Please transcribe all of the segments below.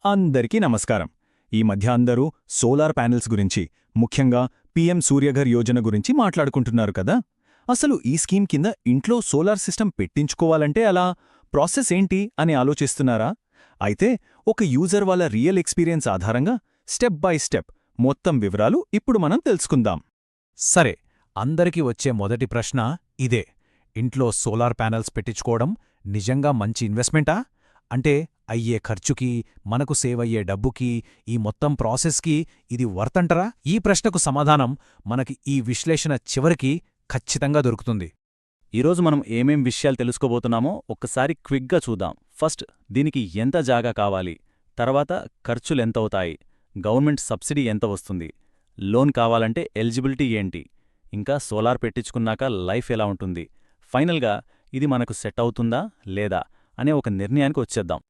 అందరికీ నమస్కారం. ఈ మధ్య అందరూ సోలార్ ప్యానెల్స్ గురించి, ముఖ్యంగా పీఎం సూర్యఘర్ యోజన గురించి మాట్లాడుకుంటున్నారు కదా. అసలు ఈ స్కీమ్ కింద ఇంట్లో సోలార్ సిస్టమ్ పెట్టించుకోవాలంటే అలా ప్రాసెస్ ఏంటి అని ఆలోచిస్తున్నారా? అయితే ఒక యూజర్ వాళ్ళ రియల్ ఎక్స్పీరియన్స్ ఆధారంగా స్టెప్ బై స్టెప్ మొత్తం వివరాలు ఇప్పుడు మనం తెలుసుకుందాం. సరే, అందరికీ వచ్చే మొదటి ప్రశ్న ఇదే. ఇంట్లో సోలార్ ప్యానెల్స్ పెట్టించుకోవడం నిజంగా మంచి ఇన్వెస్ట్మెంటా? అంటే అయ్యే ఖర్చుకి, మనకు సేవ్ అయ్యే డబ్బుకి, ఈ మొత్తం ప్రాసెస్కి ఇది వర్తంటరా? ఈ ప్రశ్నకు సమాధానం మనకి ఈ విశ్లేషణ చివరికి ఖచ్చితంగా దొరుకుతుంది. ఈరోజు మనం ఏమేం విషయాలు తెలుసుకోబోతున్నామో ఒక్కసారి క్విక్గా చూద్దాం. ఫస్ట్, దీనికి ఎంత జాగా కావాలి, తర్వాత ఖర్చులెంతవుతాయి, గవర్నమెంట్ సబ్సిడీ ఎంత వస్తుంది, లోన్ కావాలంటే ఎలిజిబిలిటీ ఏంటి, ఇంకా సోలార్ పెట్టించుకున్నాక లైఫ్ ఎలా ఉంటుంది, ఫైనల్గా ఇది మనకు సెట్ అవుతుందా లేదా అనే ఒక నిర్ణయానికి వచ్చేద్దాం.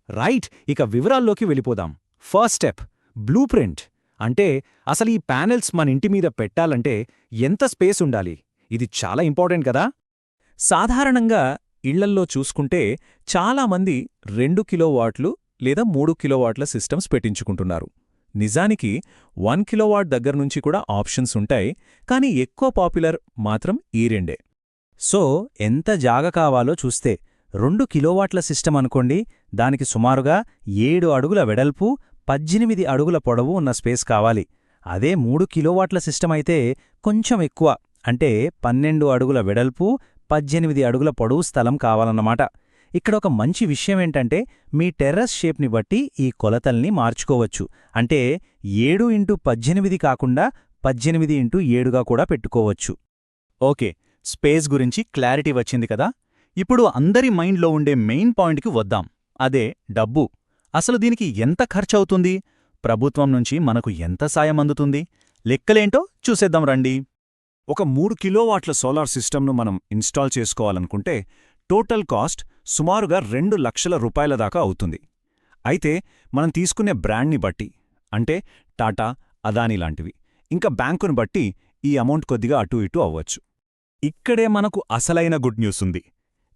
రైట్, ఇక వివరాల్లోకి వెళ్ళిపోదాం. First step, blue print. అంటే అసలు ఈ ప్యానెల్స్ మన ఇంటి మీద పెట్టాలంటే ఎంత స్పేస్ ఉండాలి? ఇది చాలా ఇంపార్టెంట్ కదా. సాధారణంగా ఇళ్లల్లో చూసుకుంటే చాలామంది 2 కిలోవాట్లు లేదా 3 కిలోవాట్ల సిస్టమ్స్ పెట్టించుకుంటున్నారు. నిజానికి 1 కిలోవాట్ దగ్గర్నుంచి కూడా ఆప్షన్స్ ఉంటాయి, కానీ ఎక్కువ పాపులర్ మాత్రం ఈ రెండే. సో ఎంత జాగ కావాలో చూస్తే 2 కిలోవాట్ల సిస్టమ్ అనుకోండి, దానికి సుమారుగా 7 అడుగుల వెడల్పు, 18 అడుగుల పొడవు ఉన్న స్పేస్ కావాలి. అదే 3 కిలోవాట్ల సిస్టమ్ అయితే కొంచెం ఎక్కువ, అంటే 12 అడుగుల వెడల్పు, 18 అడుగుల పొడవు స్థలం కావాలన్నమాట. ఇక్కడ ఒక మంచి విషయమేంటంటే మీ టెర్రస్ షేప్ని బట్టి ఈ కొలతల్ని మార్చుకోవచ్చు. అంటే 7x18 కాకుండా 18x7గా కూడా పెట్టుకోవచ్చు. ఓకే, స్పేస్ గురించి క్లారిటీ వచ్చింది కదా. ఇప్పుడు అందరి మైండ్లో ఉండే మెయిన్ పాయింట్కి వద్దాం. అదే డబ్బు. అసలు దీనికి ఎంత ఖర్చవుతుంది? ప్రభుత్వం నుంచి మనకు ఎంత సాయం అందుతుంది? లెక్కలేంటో చూసేద్దాం రండి. ఒక 3 కిలోవాట్ల సోలార్ సిస్టమ్ను మనం ఇన్స్టాల్ చేసుకోవాలనుకుంటే టోటల్ కాస్ట్ సుమారుగా 2 లక్షల రూపాయల దాకా అవుతుంది. అయితే మనం తీసుకునే బ్రాండ్ని బట్టి, అంటే టాటా, అదానీ లాంటివి, ఇంకా బ్యాంకును బట్టి ఈ అమౌంట్ కొద్దిగా అటూ ఇటూ అవ్వచ్చు. ఇక్కడే మనకు అసలైన గుడ్ న్యూస్ ఉంది.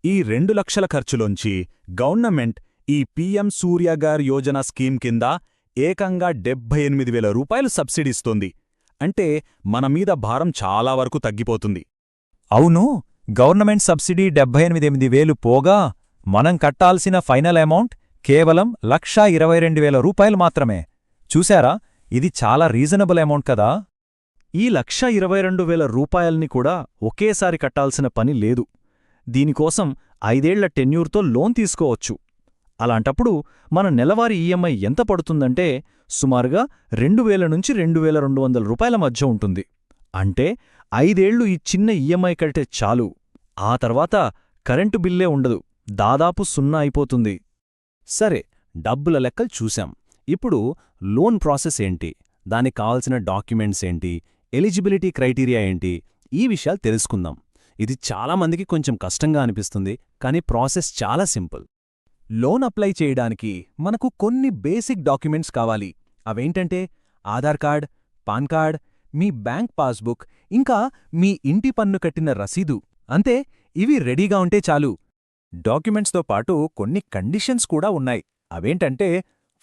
ఈ 2 లక్షల ఖర్చులోంచి గవర్నమెంట్ ఈ పీఎం సూర్యఘర్ యోజన స్కీమ్ కింద ఏకంగా 78,000 రూపాయలు సబ్సిడీస్తోంది. అంటే మన మీద భారం చాలా వరకు తగ్గిపోతుంది. అవును, గవర్నమెంట్ సబ్సిడీ 78,000 పోగా మనం కట్టాల్సిన ఫైనల్ అమౌంట్ కేవలం 1,22,000 రూపాయలు మాత్రమే. చూశారా, ఇది చాలా రీజనబుల్ అమౌంట్ కదా. ఈ 1,22,000 రూపాయల్ని కూడా ఒకేసారి కట్టాల్సిన పని లేదు. దీనికోసం 5 ఏళ్ల టెన్యూర్తో లోన్ తీసుకోవచ్చు. అలాంటప్పుడు మన నెలవారీ ఈఎంఐ ఎంత పడుతుందంటే సుమారుగా 2,000 నుంచి 2,200 రూపాయల మధ్య ఉంటుంది. అంటే 5 ఏళ్లు ఈ చిన్న ఈఎంఐ కడితే చాలు. ఆ తర్వాత కరెంటు బిల్లే ఉండదు, దాదాపు 0 అయిపోతుంది. సరే, డబ్బుల లెక్కలు చూశాం. ఇప్పుడు లోన్ ప్రాసెస్ ఏంటి, దానికి కావాల్సిన డాక్యుమెంట్స్ ఏంటి, ఎలిజిబిలిటీ క్రైటీరియా ఏంటి, ఈ విషయాలు తెలుసుకుందాం. ఇది చాలామందికి కొంచెం కష్టంగా అనిపిస్తుంది, కానీ ప్రాసెస్ చాలా సింపుల్. లోన్ అప్లై చేయడానికి మనకు కొన్ని బేసిక్ డాక్యుమెంట్స్ కావాలి. అవేంటంటే ఆధార్ కార్డ్, పాన్ కార్డ్, మీ బ్యాంక్ పాస్బుక్, ఇంకా మీ ఇంటి పన్ను కట్టిన రసీదు. అంతే, ఇవి రెడీగా ఉంటే చాలు. డాక్యుమెంట్స్తో పాటు కొన్ని కండిషన్స్ కూడా ఉన్నాయి. అవేంటంటే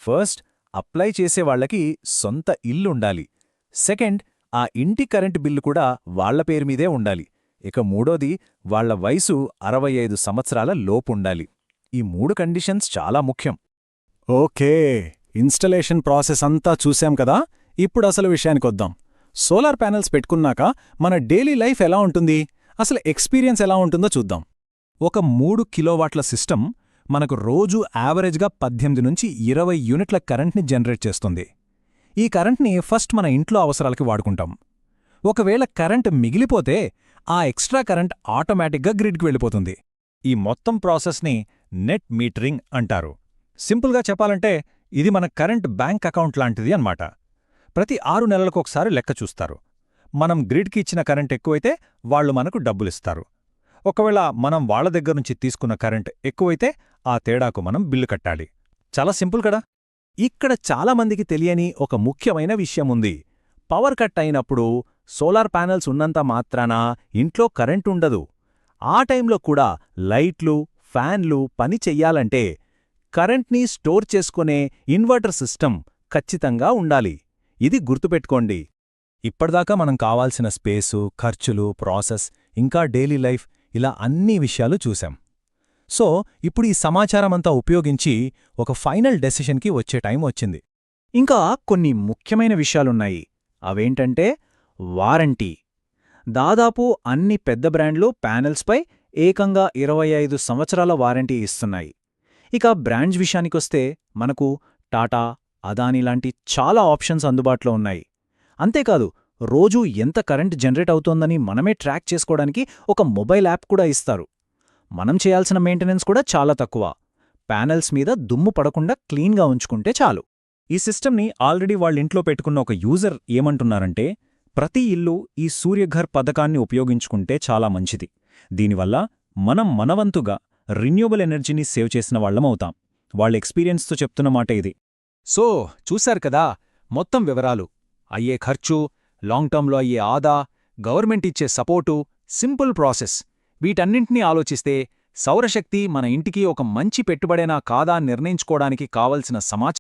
ఫస్ట్, అప్లై చేసేవాళ్లకి సొంత ఇల్లుండాలి. సెకండ్, ఆ ఇంటి కరెంటు బిల్లు కూడా వాళ్ల పేరు మీదే ఉండాలి. ఇక మూడోది, వాళ్ల వయసు 65 సంవత్సరాల లోపుండాలి. ఈ 3 కండిషన్స్ చాలా ముఖ్యం. ఓకే, ఇన్స్టలేషన్ ప్రాసెస్ అంతా చూశాం కదా. ఇప్పుడు అసలు విషయానికొద్దాం. సోలార్ ప్యానెల్స్ పెట్టుకున్నాక మన డైలీ లైఫ్ ఎలా ఉంటుంది, అసలు ఎక్స్పీరియన్స్ ఎలా ఉంటుందో చూద్దాం. ఒక 3 కిలోవాట్ల సిస్టమ్ మనకు రోజూ యావరేజ్గా 18 నుంచి 20 యూనిట్ల కరెంట్ని జనరేట్ చేస్తుంది. ఈ కరెంట్ని ఫస్ట్ మన ఇంట్లో అవసరాలకి వాడుకుంటాం. ఒకవేళ కరెంట్ మిగిలిపోతే ఆ ఎక్స్ట్రా కరెంట్ ఆటోమేటిక్గా గ్రిడ్కి వెళ్ళిపోతుంది. ఈ మొత్తం ప్రాసెస్ని నెట్ మీటరింగ్ అంటారు. సింపుల్గా చెప్పాలంటే ఇది మన కరెంట్ బ్యాంక్ అకౌంట్ లాంటిది అన్నమాట. ప్రతి 6 నెలలకొకసారి లెక్క చూస్తారు. మనం గ్రిడ్కి ఇచ్చిన కరెంట్ ఎక్కువైతే వాళ్లు మనకు డబ్బులిస్తారు. ఒకవేళ మనం వాళ్ల దగ్గర్నుంచి తీసుకున్న కరెంట్ ఎక్కువైతే ఆ తేడాకు మనం బిల్లు కట్టాలి. చాలా సింపుల్ కదా. ఇక్కడ చాలామందికి తెలియని ఒక ముఖ్యమైన విషయముంది. పవర్ కట్ అయినప్పుడు సోలార్ ప్యానెల్స్ ఉన్నంత మాత్రాన ఇంట్లో కరెంటుండదు. ఆ టైంలో కూడా లైట్లు, ఫ్యాన్లు పని చెయ్యాలంటే కరెంట్ని స్టోర్ చేసుకునే ఇన్వర్టర్ సిస్టమ్ ఖచ్చితంగా ఉండాలి. ఇది గుర్తుపెట్టుకోండి. ఇప్పటిదాకా మనం కావాల్సిన స్పేసు, ఖర్చులు, ప్రాసెస్, ఇంకా డైలీ లైఫ్ ఇలా అన్ని విషయాలు చూశాం. సో ఇప్పుడు ఈ సమాచారమంతా ఉపయోగించి ఒక ఫైనల్ డెసిషన్కి వచ్చే టైం వచ్చింది. ఇంకా కొన్ని ముఖ్యమైన విషయాలున్నాయి. అవేంటంటే వారంటీ. దాదాపు అన్ని పెద్ద బ్రాండ్లు ప్యానెల్స్పై ఏకంగా 25 సంవత్సరాల వారంటీ ఇస్తున్నాయి. ఇక బ్రాండ్స్ విషయానికొస్తే మనకు టాటా, అదానీ లాంటి చాలా ఆప్షన్స్ అందుబాటులో ఉన్నాయి. అంతేకాదు, రోజూ ఎంత కరెంట్ జనరేట్ అవుతోందని మనమే ట్రాక్ చేసుకోవడానికి ఒక మొబైల్ యాప్ కూడా ఇస్తారు. మనం చేయాల్సిన మెయింటెనెన్స్ కూడా చాలా తక్కువ. ప్యానెల్స్ మీద దుమ్ము పడకుండా క్లీన్గా ఉంచుకుంటే చాలు. ఈ సిస్టమ్ని ఆల్రెడీ వాళ్ళింట్లో పెట్టుకున్న ఒక యూజర్ ఏమంటున్నారంటే, ప్రతి ఇల్లు ఈ సూర్యఘర్ పథకాన్ని ఉపయోగించుకుంటే చాలా మంచిది. దీనివల్ల మనం మనవంతుగా రిన్యూవబుల్ ఎనర్జీని సేవ్ చేసిన వాళ్ళమవుతాం. వాళ్ళ ఎక్స్పీరియన్స్తో చెప్తున్న మాట ఇది. సో చూశారు కదా, మొత్తం వివరాలు. అయ్యే ఖర్చు, లాంగ్ టర్మ్లో అయ్యే ఆదా, గవర్నమెంట్ ఇచ్చే సపోర్టు, సింపుల్ ప్రాసెస్. వీటన్నింటినీ ఆలోచిస్తే సౌరశక్తి మన ఇంటికి ఒక మంచి పెట్టుబడేనా కాదా నిర్ణయించుకోవడానికి కావలసిన సమాచారం